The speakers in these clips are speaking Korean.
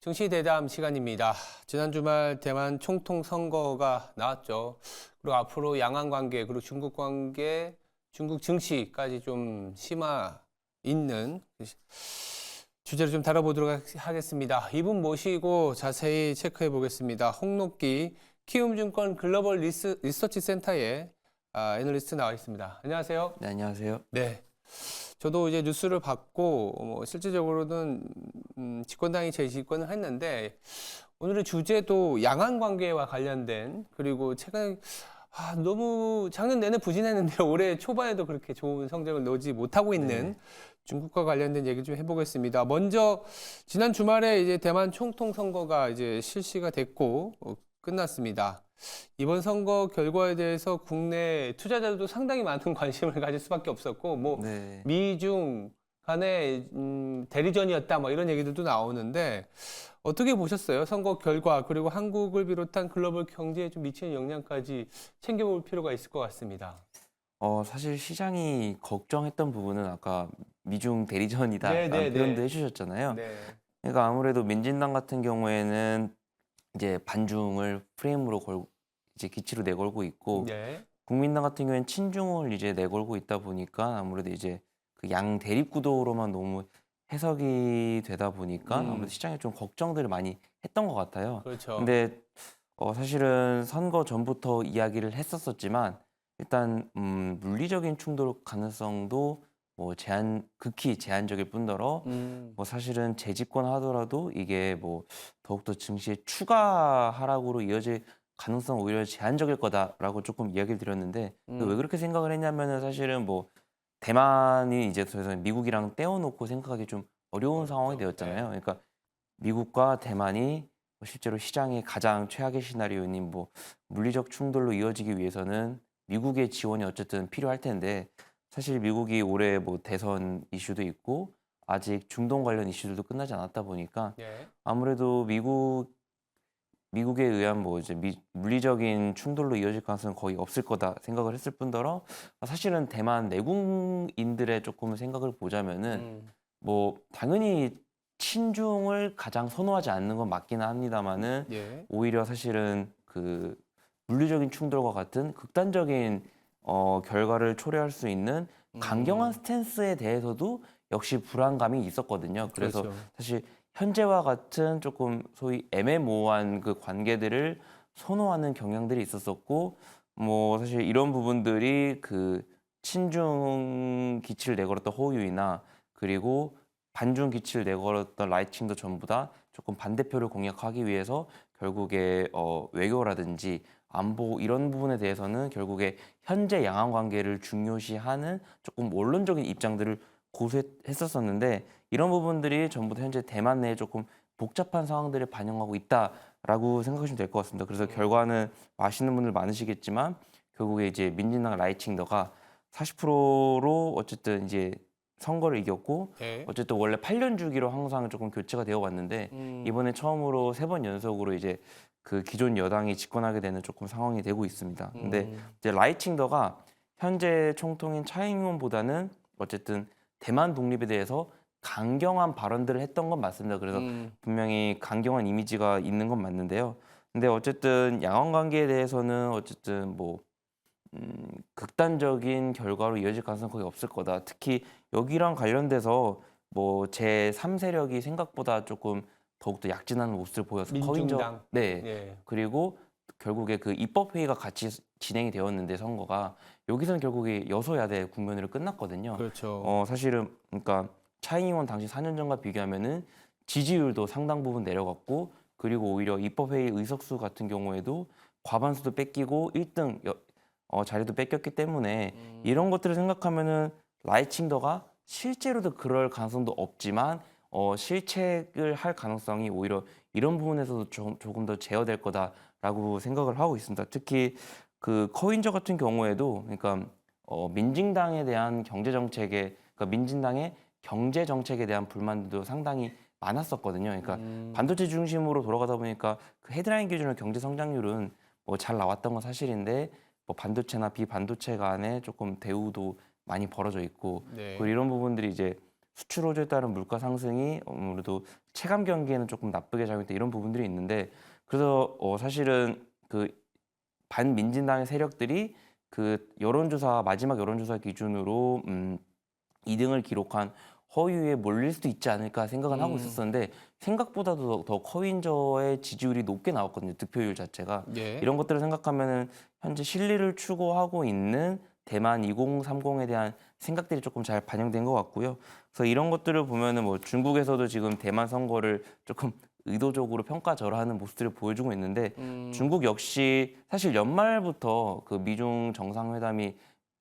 증시대담 시간입니다. 지난 주말 대만 총통 선거가 나왔죠. 그리고 앞으로 양안 관계, 그리고 중국 관계, 중국 증시까지 좀 심화 있는 주제를 좀 다뤄보도록 하겠습니다. 이분 모시고 자세히 체크해 보겠습니다. 홍록기 키움증권 글로벌 리서치 센터의 애널리스트 나와 있습니다. 안녕하세요. 네, 안녕하세요. 네. 저도 이제 뉴스를 받고 실질적으로는 집권당이 재집권을 했는데 오늘의 주제도 양안 관계와 관련된 그리고 최근 너무 작년 내내 부진했는데 올해 초반에도 그렇게 좋은 성적을 내지 못하고 있는 중국과 관련된 얘기 좀 해보겠습니다. 먼저 지난 주말에 이제 대만 총통 선거가 이제 실시가 됐고 끝났습니다. 이번 선거 결과에 대해서 국내 투자자들도 상당히 많은 관심을 가질 수밖에 없었고, 미중 간의 대리전이었다, 뭐 이런 얘기들도 나오는데 어떻게 보셨어요? 선거 결과 그리고 한국을 비롯한 글로벌 경제에 좀 미치는 영향까지 챙겨볼 필요가 있을 것 같습니다. 사실 시장이 걱정했던 부분은 아까 미중 대리전이다 네, 라는 네, 표현도 네. 해주셨잖아요. 네. 그러니까 아무래도 민진당 같은 경우에는 이제 반중을 프레임으로 이제 기치로 내걸고 있고, 네. 국민당 같은 경우에는 친중을 이제 내걸고 있다 보니까 아무래도 이제 그 양 대립 구도로만 너무 해석이 되다 보니까 아무래도 시장에 좀 걱정들을 많이 했던 것 같아요. 그렇죠. 근데 사실은 선거 전부터 이야기를 했었지만 일단 물리적인 충돌 가능성도 뭐 극히 제한적일 뿐더러 뭐 사실은 재집권하더라도 이게 뭐 더욱더 증시의 추가 하락으로 이어질 가능성 오히려 제한적일 거다라고 조금 이야기를 드렸는데 왜 그렇게 생각을 했냐면은 사실은 뭐 대만이 이제 더 이상 미국이랑 떼어놓고 생각하기 좀 어려운 상황이 되었잖아요. 그러니까 미국과 대만이 실제로 시장의 가장 최악의 시나리오인 뭐 물리적 충돌로 이어지기 위해서는 미국의 지원이 어쨌든 필요할 텐데 사실 미국이 올해 뭐 대선 이슈도 있고 아직 중동 관련 이슈들도 끝나지 않았다 보니까 네. 아무래도 미국에 의한 뭐 이제 물리적인 충돌로 이어질 가능성은 거의 없을 거다 생각을 했을 뿐더러 사실은 대만 내국인들의 조금 생각을 보자면은 뭐 당연히 친중을 가장 선호하지 않는 건 맞기는 합니다만은 예. 오히려 사실은 그 물리적인 충돌과 같은 극단적인 결과를 초래할 수 있는 강경한 스탠스에 대해서도 역시 불안감이 있었거든요. 그래서 그렇죠. 사실 현재와 같은 조금 소위 애매모호한 그 관계들을 선호하는 경향들이 있었었고 뭐 사실 이런 부분들이 그 친중 기치를 내걸었던 호유이나 그리고 반중 기치를 내걸었던 라이칭도 전부 다 조금 반대표를 공략하기 위해서 결국에 외교라든지 안보 이런 부분에 대해서는 결국에 현재 양안 관계를 중요시하는 조금 원론적인 입장들을 고수했었었는데 이런 부분들이 전부 다 현재 대만 내에 조금 복잡한 상황들을 반영하고 있다라고 생각하시면 될 것 같습니다. 그래서 결과는 아시는 분들 많으시겠지만 결국에 이제 민진당 라이칭더가 40%로 어쨌든 이제 선거를 이겼고 네. 어쨌든 원래 8년 주기로 항상 조금 교체가 되어 왔는데 이번에 처음으로 3번 연속으로 이제 그 기존 여당이 집권하게 되는 조금 상황이 되고 있습니다. 근데 이제 라이칭더가 현재 총통인 차잉원보다는 어쨌든 대만 독립에 대해서 강경한 발언들을 했던 건 맞습니다. 그래서 분명히 강경한 이미지가 있는 건 맞는데요. 근데 어쨌든 양안 관계에 대해서는 어쨌든 뭐 극단적인 결과로 이어질 가능성은 거의 없을 거다. 특히 여기랑 관련돼서 뭐 제3세력이 생각보다 조금 더욱더 약진하는 모습을 보여서 민중당. 네. 네. 그리고 결국에 그 입법회의가 같이 진행이 되었는데 선거가 여기서는 결국에 여소야대 국면으로 끝났거든요. 그렇죠. 사실은 그러니까 차이잉원 당시 4년 전과 비교하면은 지지율도 상당 부분 내려갔고 그리고 오히려 입법회의 의석수 같은 경우에도 과반수도 뺏기고 1등 자리도 뺏겼기 때문에 이런 것들을 생각하면은 라이칭더가 실제로도 그럴 가능성도 없지만 실책을 할 가능성이 오히려 이런 부분에서도 조금 더 제어될 거다라고 생각을 하고 있습니다. 특히 그 커윈저 같은 경우에도 그러니까 민진당에 대한 경제 정책에 그러니까 민진당의 경제 정책에 대한 불만도 상당히 많았었거든요. 그러니까 반도체 중심으로 돌아가다 보니까 그 헤드라인 기준으로 경제 성장률은 뭐 잘 나왔던 건 사실인데 뭐 반도체나 비반도체 간에 조금 대우도 많이 벌어져 있고 그리고 네. 이런 부분들이 이제 수출 호조에 따른 물가 상승이 아무래도 체감 경기에는 조금 나쁘게 작용했다 이런 부분들이 있는데 그래서 사실은 그 반민진당의 세력들이 그 여론조사 마지막 여론조사 기준으로 2등을 기록한 허유에 몰릴 수도 있지 않을까 생각은 하고 있었었는데 생각보다도 더 커윈저의 지지율이 높게 나왔거든요. 득표율 자체가. 예. 이런 것들을 생각하면은 현재 실리를 추구하고 있는 대만 2030에 대한 생각들이 조금 잘 반영된 것 같고요. 그래서 이런 것들을 보면은 뭐 중국에서도 지금 대만 선거를 조금 의도적으로 평가절하하는 모습들을 보여주고 있는데 중국 역시 사실 연말부터 그 미중 정상회담이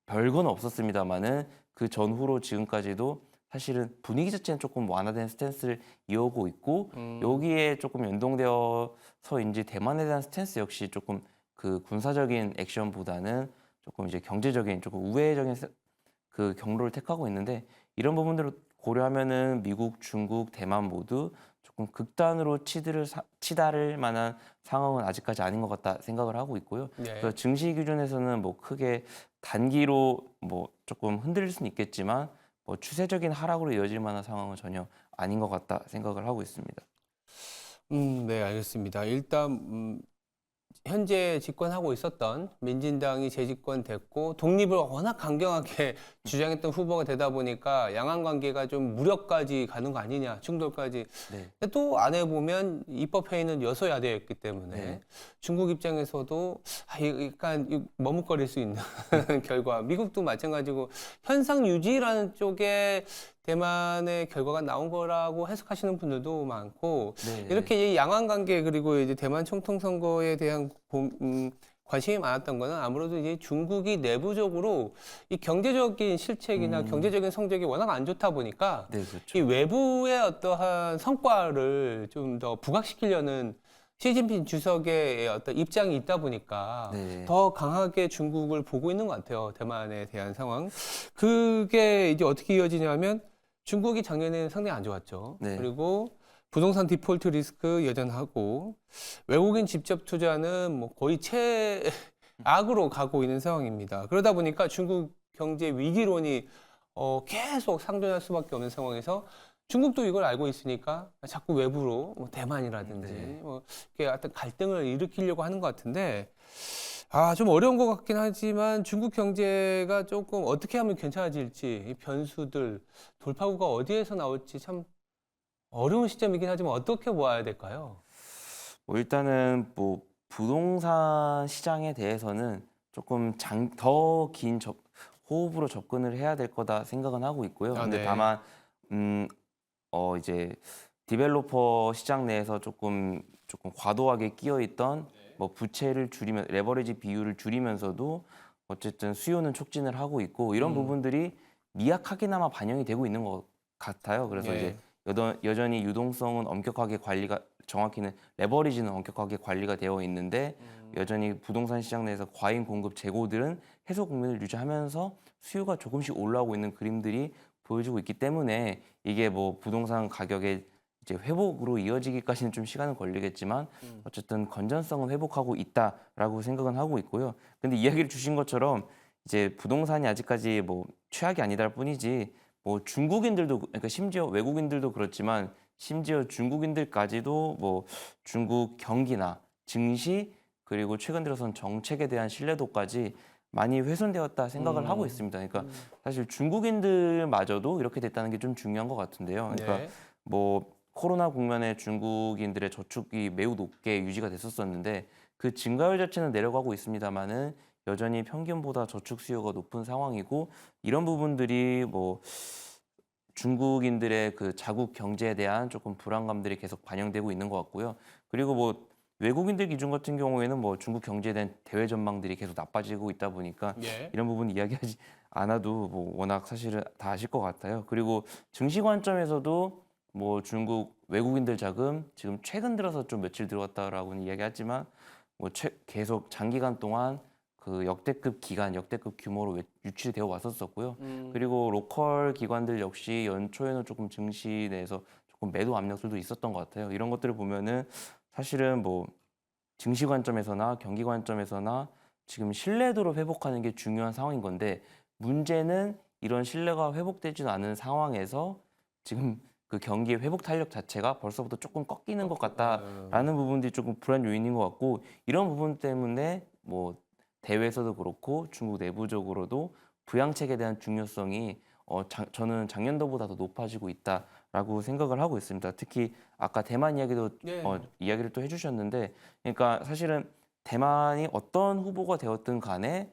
별건 없었습니다만은 그 전후로 지금까지도 사실은 분위기 자체는 조금 완화된 스탠스를 이어오고 있고 여기에 조금 연동되어서인지 대만에 대한 스탠스 역시 조금 그 군사적인 액션보다는 조금 이제 경제적인 조금 우회적인 그 경로를 택하고 있는데 이런 부분들을 고려하면은 미국, 중국, 대만 모두 조금 극단으로 치달을 만한 상황은 아직까지 아닌 것 같다 생각을 하고 있고요. 네. 그래서 증시 기준에서는 뭐 크게 단기로 뭐 조금 흔들릴 수는 있겠지만 뭐 추세적인 하락으로 이어질 만한 상황은 전혀 아닌 것 같다 생각을 하고 있습니다. 네, 알겠습니다. 일단 현재 집권하고 있었던 민진당이 재집권됐고 독립을 워낙 강경하게 주장했던 후보가 되다 보니까 양안 관계가 좀 무력까지 가는 거 아니냐, 충돌까지. 네. 근데 또 안에 보면 입법 회의는 여소야대였기 때문에 네. 중국 입장에서도 약간 머뭇거릴 수 있는 결과. 미국도 마찬가지고 현상 유지라는 쪽에 대만의 결과가 나온 거라고 해석하시는 분들도 많고 네. 이렇게 이 양안 관계 그리고 이제 대만 총통 선거에 대한 관심이 많았던 거는 아무래도 이제 중국이 내부적으로 이 경제적인 실책이나 경제적인 성적이 워낙 안 좋다 보니까 네, 이 그렇죠. 외부의 어떠한 성과를 좀 더 부각시키려는 시진핑 주석의 어떤 입장이 있다 보니까 네. 더 강하게 중국을 보고 있는 것 같아요. 대만에 대한 상황. 그게 이제 어떻게 이어지냐면 중국이 작년에는 상당히 안 좋았죠. 네. 그리고 부동산 디폴트 리스크 여전하고 외국인 직접 투자는 뭐 거의 최악으로 가고 있는 상황입니다. 그러다 보니까 중국 경제 위기론이 계속 상존할 수밖에 없는 상황에서 중국도 이걸 알고 있으니까 자꾸 외부로 뭐 대만이라든지 네. 뭐 이렇게 어떤 갈등을 일으키려고 하는 것 같은데 좀 어려운 것 같긴 하지만 중국 경제가 조금 어떻게 하면 괜찮아질지 이 변수들 돌파구가 어디에서 나올지 참 어려운 시점이긴 하지만 어떻게 보아야 될까요? 뭐 일단은 뭐 부동산 시장에 대해서는 조금 더 긴 호흡으로 접근을 해야 될 거다 생각은 하고 있고요. 근데 네. 다만 이제 디벨로퍼 시장 내에서 조금 과도하게 끼어 있던 뭐 부채를 줄이면 레버리지 비율을 줄이면서도 어쨌든 수요는 촉진을 하고 있고 이런 부분들이 미약하게나마 반영이 되고 있는 것 같아요. 그래서 예. 이제 여전히 유동성은 엄격하게 관리가 정확히는 레버리지는 엄격하게 관리가 되어 있는데 여전히 부동산 시장 내에서 과잉 공급 재고들은 해소 국면을 유지하면서 수요가 조금씩 올라오고 있는 그림들이 보여지고 있기 때문에 이게 뭐 부동산 가격의 이제 회복으로 이어지기까지는 좀 시간은 걸리겠지만 어쨌든 건전성은 회복하고 있다라고 생각은 하고 있고요. 근데 이야기를 주신 것처럼 이제 부동산이 아직까지 뭐 최악이 아니다일 뿐이지 뭐 중국인들도 그러니까 심지어 외국인들도 그렇지만 심지어 중국인들까지도 뭐 중국 경기나 증시 그리고 최근 들어선 정책에 대한 신뢰도까지 많이 훼손되었다 생각을 하고 있습니다. 그러니까 사실 중국인들마저도 이렇게 됐다는 게 좀 중요한 것 같은데요. 그러니까 네. 뭐 코로나 국면에 중국인들의 저축이 매우 높게 유지가 됐었었는데 그 증가율 자체는 내려가고 있습니다만은 여전히 평균보다 저축 수요가 높은 상황이고 이런 부분들이 뭐 중국인들의 그 자국 경제에 대한 조금 불안감들이 계속 반영되고 있는 것 같고요. 그리고 뭐 외국인들 기준 같은 경우에는 뭐 중국 경제에 대한 대외 전망들이 계속 나빠지고 있다 보니까 예. 이런 부분 이야기하지 않아도 뭐 워낙 사실은 다 아실 것 같아요. 그리고 증시 관점에서도 뭐 중국 외국인들 자금 지금 최근 들어서 좀 며칠 들어왔다라고는 이야기하지만 뭐 계속 장기간 동안 그 역대급 규모로 유출이 되어 왔었었고요. 그리고 로컬 기관들 역시 연초에는 조금 증시 내에서 조금 매도 압력들도 있었던 것 같아요. 이런 것들을 보면은 사실은 뭐 증시 관점에서나 경기 관점에서나 지금 신뢰도를 회복하는 게 중요한 상황인 건데 문제는 이런 신뢰가 회복되지는 않은 상황에서 지금 그 경기의 회복 탄력 자체가 벌써부터 조금 꺾이는 것 음. 같다라는 부분들이 조금 불안 요인인 것 같고 이런 부분 때문에 뭐 대회에서도 그렇고 중국 내부적으로도 부양책에 대한 중요성이 저는 작년도보다 더 높아지고 있다라고 생각을 하고 있습니다. 특히 아까 대만 이야기도 네. 이야기를 또 해주셨는데, 그러니까 사실은 대만이 어떤 후보가 되었든 간에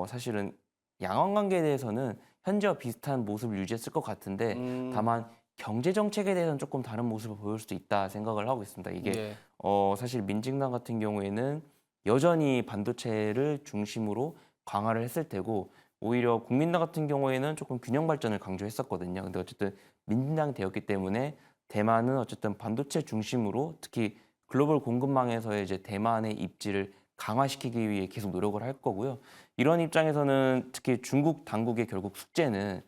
사실은 양안 관계에 대해서는 현재와 비슷한 모습을 유지했을 것 같은데 다만 경제 정책에 대해서는 조금 다른 모습을 보일 수도 있다 생각을 하고 있습니다. 이게 네. 사실 민진당 같은 경우에는 여전히 반도체를 중심으로 강화를 했을 테고 오히려 국민당 같은 경우에는 조금 균형 발전을 강조했었거든요. 근데 어쨌든 민진당이 되었기 때문에 대만은 어쨌든 반도체 중심으로 특히 글로벌 공급망에서의 이제 대만의 입지를 강화시키기 위해 계속 노력을 할 거고요. 이런 입장에서는 특히 중국 당국의 결국 숙제는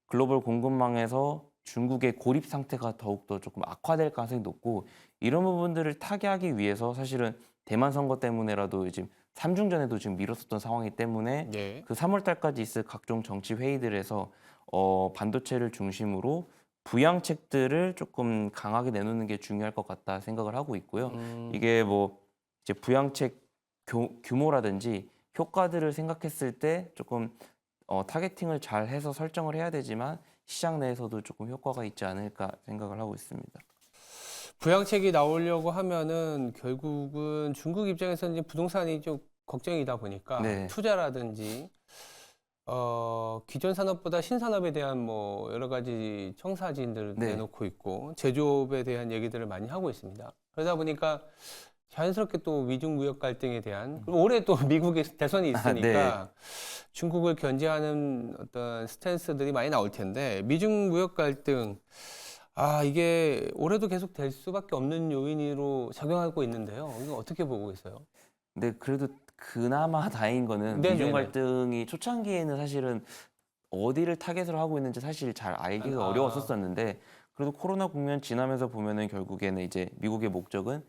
글로벌 공급망에서 중국의 고립 상태가 더욱더 조금 악화될 가능성이 높고 이런 부분들을 타개하기 위해서 사실은 대만 선거 때문에라도 지금 3중전에도 지금 미뤘었던 상황이기 때문에 네. 그 3월 달까지 있을 각종 정치 회의들에서 반도체를 중심으로 부양책들을 조금 강하게 내놓는 게 중요할 것 같다 생각을 하고 있고요. 이게 뭐 이제 부양책 규모라든지 효과들을 생각했을 때 조금 타겟팅을 잘 해서 설정을 해야 되지만 시장 내에서도 조금 효과가 있지 않을까 생각을 하고 있습니다. 부양책이 나오려고 하면은 결국은 중국 입장에서는 이제 부동산이 좀 걱정이다 보니까 네, 투자라든지 기존 산업보다 신산업에 대한 뭐 여러 가지 청사진들을 네, 내놓고 있고 제조업에 대한 얘기들을 많이 하고 있습니다. 그러다 보니까 자연스럽게 또 미중 무역 갈등에 대한 그리고 올해 또 미국의 대선이 네. 있으니까 중국을 견제하는 어떤 스탠스들이 많이 나올 텐데 미중 무역 갈등 이게 올해도 계속 될 수밖에 없는 요인으로 작용하고 있는데요. 이거 어떻게 보고 있어요? 근데 그래도 그나마 다행인 거는 미중 네네네. 갈등이 초창기에는 사실은 어디를 타겟으로 하고 있는지 사실 잘 알기가 아, 어려웠었는데 그래도 코로나 국면 지나면서 보면은 결국에는 이제 미국의 목적은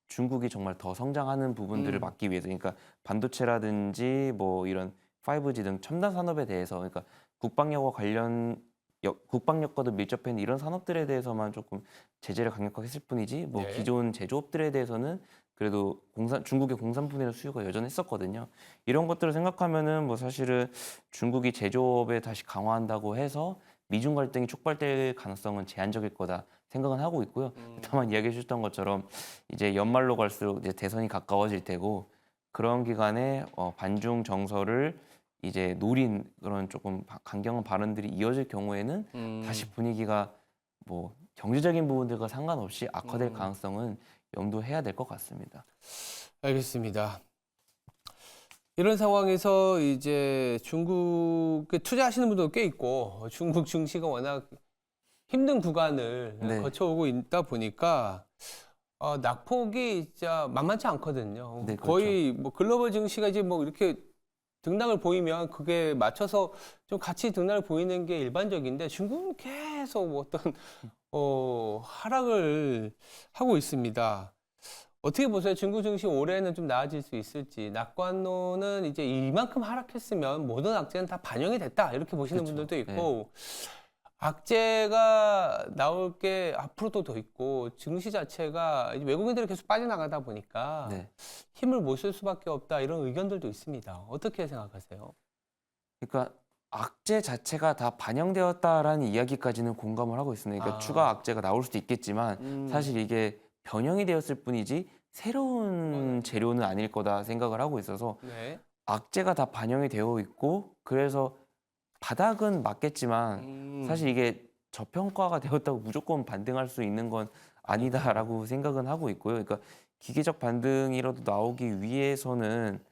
중국이 정말 더 성장하는 부분들을 음, 막기 위해서 그러니까 반도체라든지 뭐 이런 5G 등 첨단 산업에 대해서 그러니까 국방력과도 밀접해 있는 이런 산업들에 대해서만 조금 제재를 강력하게 했을 뿐이지 뭐 네. 기존 제조업들에 대해서는 그래도 중국의 공산품이나 수요가 여전했었거든요. 이런 것들을 생각하면은 뭐 사실은 중국이 제조업에 다시 강화한다고 해서 미중 갈등이 촉발될 가능성은 제한적일 거다 생각은 하고 있고요. 다만 이야기해 주셨던 것처럼 이제 연말로 갈수록 이제 대선이 가까워질 테고 그런 기간에 반중 정서를 이제 노린 그런 조금 강경한 발언들이 이어질 경우에는 다시 음, 분위기가 뭐 경제적인 부분들과 상관없이 악화될 음, 가능성은 염두해야 될 것 같습니다. 알겠습니다. 이런 상황에서 이제 중국에 투자하시는 분도 꽤 있고 중국 증시가 워낙 힘든 구간을 네, 거쳐오고 있다 보니까 낙폭이 진짜 만만치 않거든요. 네, 그렇죠. 거의 뭐 글로벌 증시가 이제 뭐 이렇게 등락을 보이면 그게 맞춰서 좀 같이 등락을 보이는 게 일반적인데 중국은 계속 뭐 어떤 하락을 하고 있습니다. 어떻게 보세요? 중국 증시 올해는 좀 나아질 수 있을지. 낙관론은 이제 이만큼 하락했으면 모든 악재는 다 반영이 됐다. 이렇게 보시는 그렇죠. 분들도 네, 있고, 악재가 나올 게 앞으로도 더 있고, 증시 자체가 이제 외국인들이 계속 빠져나가다 보니까 네. 힘을 못 쓸 수밖에 없다. 이런 의견들도 있습니다. 어떻게 생각하세요? 그러니까 악재 자체가 다 반영되었다라는 이야기까지는 공감을 하고 있습니다. 그러니까 추가 아, 악재가 나올 수도 있겠지만 음, 사실 이게 변형이 되었을 뿐이지 새로운 그거는, 재료는 아닐 거다 생각을 하고 있어서 네. 악재가 다 반영이 되어 있고 그래서 바닥은 맞겠지만 사실 음, 이게 저평가가 되었다고 무조건 반등할 수 있는 건 아니죠. 아니다라고 생각은 하고 있고요. 그러니까 기계적 반등이라도 나오기 위해서는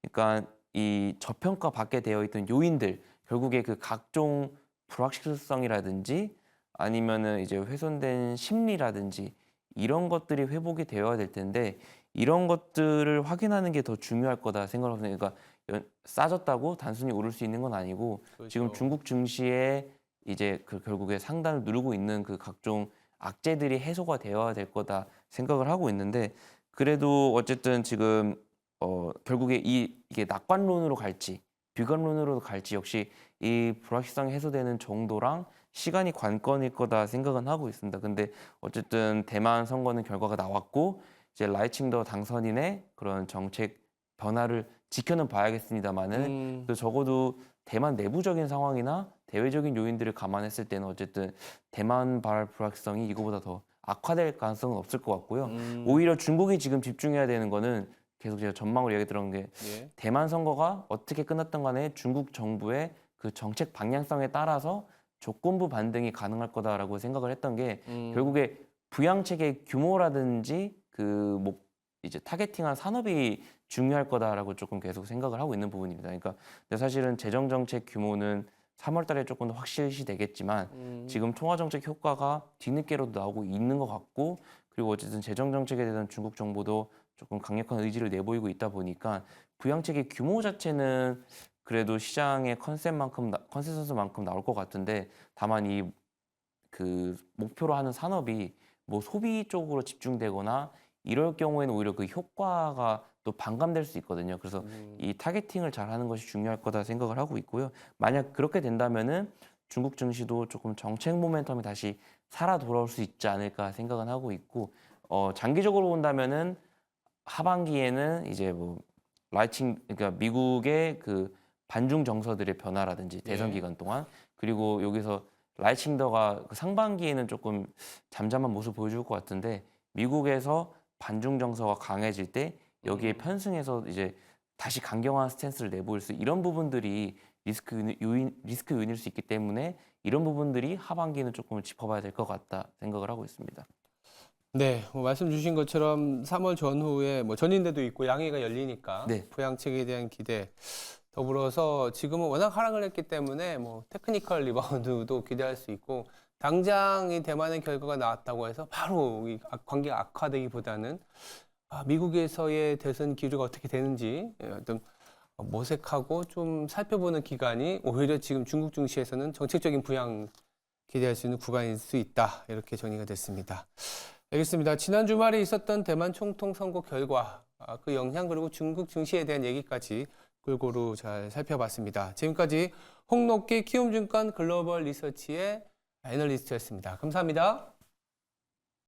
그러니까 이 저평가 받게 되어 있던 요인들 결국에 그 각종 불확실성이라든지 아니면은 이제 훼손된 심리라든지 이런 것들이 회복이 되어야 될 텐데 이런 것들을 확인하는 게 더 중요할 거다 생각합니다. 그러니까 싸졌다고 단순히 오를 수 있는 건 아니고 지금 그렇죠. 중국 증시에 이제 그 결국에 상단을 누르고 있는 그 각종 악재들이 해소가 되어야 될 거다 생각을 하고 있는데 그래도 어쨌든 지금 결국에 이게 낙관론으로 갈지 비관론으로 갈지 역시 이 불확실성이 해소되는 정도랑 시간이 관건일 거다 생각은 하고 있습니다. 근데 어쨌든 대만 선거는 결과가 나왔고 이제 라이칭더 당선인의 그런 정책 변화를 지켜는 봐야겠습니다만은 또 적어도 대만 내부적인 상황이나 대외적인 요인들을 감안했을 때는 어쨌든 대만 발 불확실성이 이거보다 더 악화될 가능성은 없을 것 같고요. 오히려 중국이 지금 집중해야 되는 거는 계속 제가 전망으로 얘기 들은 게 예. 대만 선거가 어떻게 끝났던 간에 중국 정부의 그 정책 방향성에 따라서 조건부 반등이 가능할 거다라고 생각을 했던 게 결국에 부양책의 규모라든지 그 뭐 이제 타겟팅한 산업이 중요할 거다라고 조금 계속 생각을 하고 있는 부분입니다. 그러니까 근데 사실은 재정 정책 규모는 3월 달에 조금 더 확실시 되겠지만 지금 통화 정책 효과가 뒤늦게라도 나오고 있는 것 같고 그리고 어쨌든 재정 정책에 대한 중국 정부도 조금 강력한 의지를 내보이고 있다 보니까 부양책의 규모 자체는 그래도 시장의 컨센서스만큼 나올 것 같은데 다만 이 그 목표로 하는 산업이 뭐 소비 쪽으로 집중되거나 이럴 경우에는 오히려 그 효과가 또 반감될 수 있거든요. 그래서 이 타겟팅을 잘 하는 것이 중요할 거다 생각을 하고 있고요. 만약 그렇게 된다면은 중국 증시도 조금 정책 모멘텀이 다시 살아 돌아올 수 있지 않을까 생각은 하고 있고 장기적으로 본다면은 하반기에는 이제 뭐 라이팅 그러니까 미국의 그 반중 정서들의 변화라든지 대선 예. 기간 동안 그리고 여기서 라이칭더가 그 상반기에는 조금 잠잠한 모습 보여줄 것 같은데 미국에서 반중 정서가 강해질 때 여기에 편승해서 이제 다시 강경한 스탠스를 내보일 수 이런 부분들이 리스크 요인일 수 있기 때문에 이런 부분들이 하반기는 조금 짚어봐야 될 것 같다 생각을 하고 있습니다. 네, 뭐 말씀 주신 것처럼 3월 전후에 뭐 전인대도 있고 양회가 열리니까 네. 부양책에 대한 기대 더불어서 지금은 워낙 하락을 했기 때문에 뭐 테크니컬 리바운드도 기대할 수 있고 당장 이 대만의 결과가 나왔다고 해서 바로 이 관계가 악화되기보다는 미국에서의 대선 기류가 어떻게 되는지 좀 모색하고 좀 살펴보는 기간이 오히려 지금 중국 증시에서는 정책적인 부양 기대할 수 있는 구간일 수 있다. 이렇게 정리가 됐습니다. 알겠습니다. 지난 주말에 있었던 대만 총통 선거 결과, 그 영향 그리고 중국 증시에 대한 얘기까지 골고루 잘 살펴봤습니다. 지금까지 홍록기 키움증권 글로벌 리서치의 애널리스트였습니다. 감사합니다.